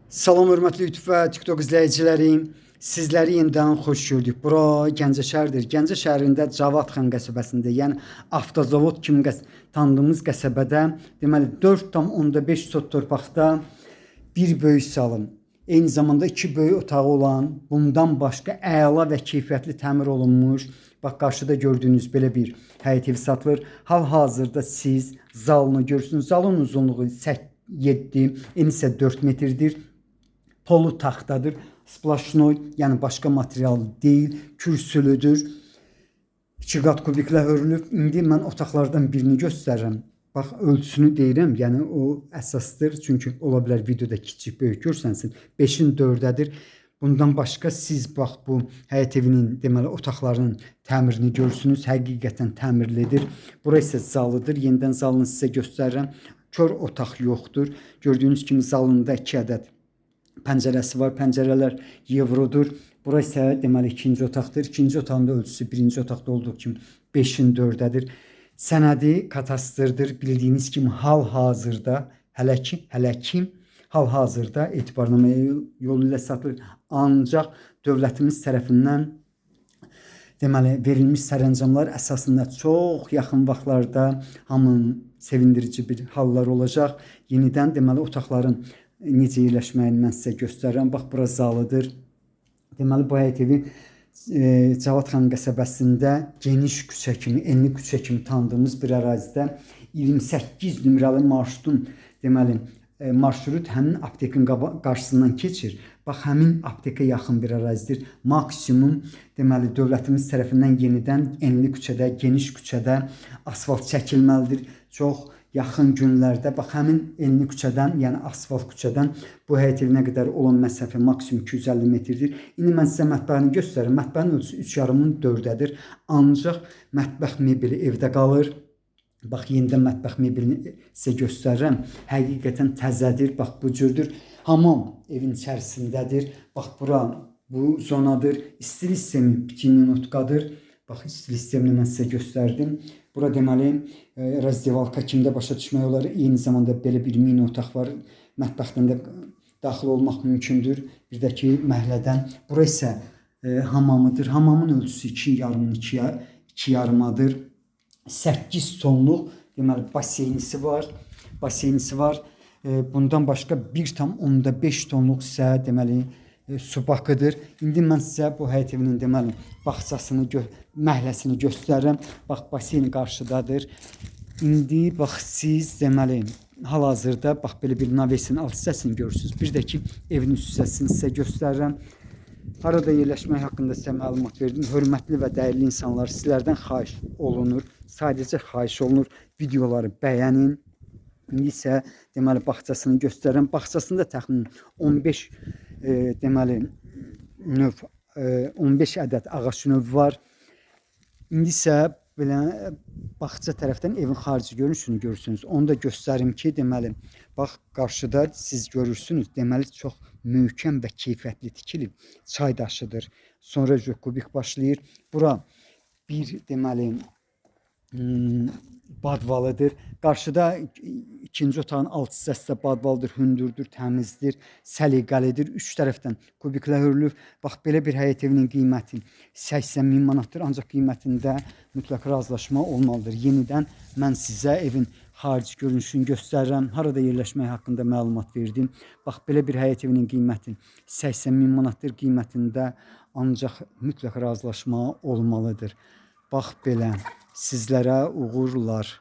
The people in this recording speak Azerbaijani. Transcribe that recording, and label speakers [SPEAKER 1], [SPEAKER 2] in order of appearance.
[SPEAKER 1] Salam hörmətli YouTube və TikTok izləyicilərim. Sizləri yenidən xoş gördük. Bura Gəncə şəhəridir. Gəncə şəhərində Cavadxan qəsəbəsində, yəni avtozavod kimi tanıdığımız qəsəbədə, deməli 4,5 sot torpaqda bir böyük salon, eyni zamanda 2 böyük otağı olan, bundan başqa əla və keyfiyyətli təmir olunmuş, bax qarşıda gördüyünüz belə bir həyət evi satılır. Hal-hazırda siz zalını görürsünüz. Zalın uzunluğu 7, eni isə 4 metrdir. Polu taxtadır, splaşnoy, yəni başqa material deyil, kürsülüdür. 2 qat kubiklə hörülüb. İndi mən otaqlardan birini göstərirəm. Bax, ölçüsünü deyirəm, yəni o əsasdır. Çünki ola bilər videoda kiçik, böyük görsənsin. 5-in 4-dədir. Bundan başqa siz bax bu həyət evinin deməli otaqlarının təmirini görürsünüz. Həqiqətən təmirlidir. Bura isə zalıdır. Yenidən zalını sizə göstərirəm. Kör otaq yoxdur. Gördüyünüz kimi zalında 2 ədəd pəncərəsi var. Pəncərələr Evrodur. Bura isə deməli ikinci otaqdır. İkinci otağın da ölçüsü birinci otaqda olduğu kimi 5-in 4-dədir. Sənədi katastrdır. Bildiyiniz kimi hal-hazırda hələ ki hal-hazırda etibarnamə yolu ilə satılır. Ancaq dövlətimiz tərəfindən deməli verilmiş sərəncamlar əsasında çox yaxın vaxtlarda hamının sevindirici bir hallar olacaq. Yenidən deməli otaqların necə yerləşməyini mən sizə göstərirəm. Bax, bura zalıdır. Deməli, bu həyət evi Cavadxan qəsəbəsində geniş küçə kimi, enli küçə kimi tanıdığımız bir ərazidə 28 nömrəli marşrutun deməli marşrut həmin aptekin qarşısından keçir. Bax, həmin aptekə yaxın bir ərazidir. Maksimum deməli dövlətimiz tərəfindən yenidən enli küçədə, geniş küçədə asfalt çəkilməlidir. Çox yaxın günlərdə bax həmin enli küçədən, yəni asfalt küçədən bu həyət evinə qədər olan məsafə maksimum 250 metrdir. İndi mən sizə mətbəxini göstərirəm. Mətbəxin ölçüsü 3,5-in 4-dədir. Ancaq mətbəx mebeli evdə qalır. Bax, yenidən mətbəx mebelini sizə göstərirəm. Həqiqətən təzədir. Bax, bu cürdür. Hamam evin içərisindədir. Bax, bura bu zonadır. İstilik sistemi 2 minutkadır. Bax, istilik sistemini mən sizə göstərdim. Bura deməli razdevalka kimdə başa düşmək olar. Eyni zamanda belə bir mini otaq var. Mətbəxdən də daxil olmaq mümkündür. Bir də ki məhəllədən. Bura isə hamamıdır. Hamamın ölçüsü 2,5-adır. 8 tonluq deməli baseynisi var. Bundan başqa 1,5 tonluq isə deməli su bakıdır. İndi mən sizə bu həyət evinin deməli bağçasını, məhləsini göstərirəm. Bax, baseyn qarşıdadır. İndi bax, siz deməli hal-hazırda bax belə bir navesin alt hissəsini görürsünüz. Bir də ki evin üst hissəsini sizə göstərirəm. Harada yerləşmək haqqında sizə məlumat verdim. Hörmətli və dəyərli insanlar, sizlərdən xahiş olunur. Sadəcə xahiş olunur. Videoları bəyənin. İndi isə deməli bağçasını göstərirəm. Bağçasında təxminən 15 deməli növ 15 ədəd ağac növü var. İndi isə belə bağça tərəfdən evin xarici görünüşünü görürsünüz. Onu da göstərim ki, deməli bax qarşıda siz görürsünüz. Deməli çox möhkəm və keyfiyyətli tikilib. Çay daşıdır. Sonra kubik başlayır. Bura bir deməli badvalıdır. Qarşıda ikinci otağın alt hissəsi də badvalıdır, hündürdür, təmizdir, səliqəlidir. Üç tərəfdən kubiklə hörülür. Bax, belə bir həyət evinin qiyməti 80.000 manatdır. Ancaq qiymətində mütləq razılaşma olmalıdır. Yenidən mən sizə evin xarici görünüşünü göstərirəm. Harada yerləşmək haqqında məlumat verdim. Bax, belə bir həyət evinin qiyməti 80.000 manatdır. Qiymətində ancaq mütləq razılaşma olmalıdır. Bax belə, sizlərə uğurlar.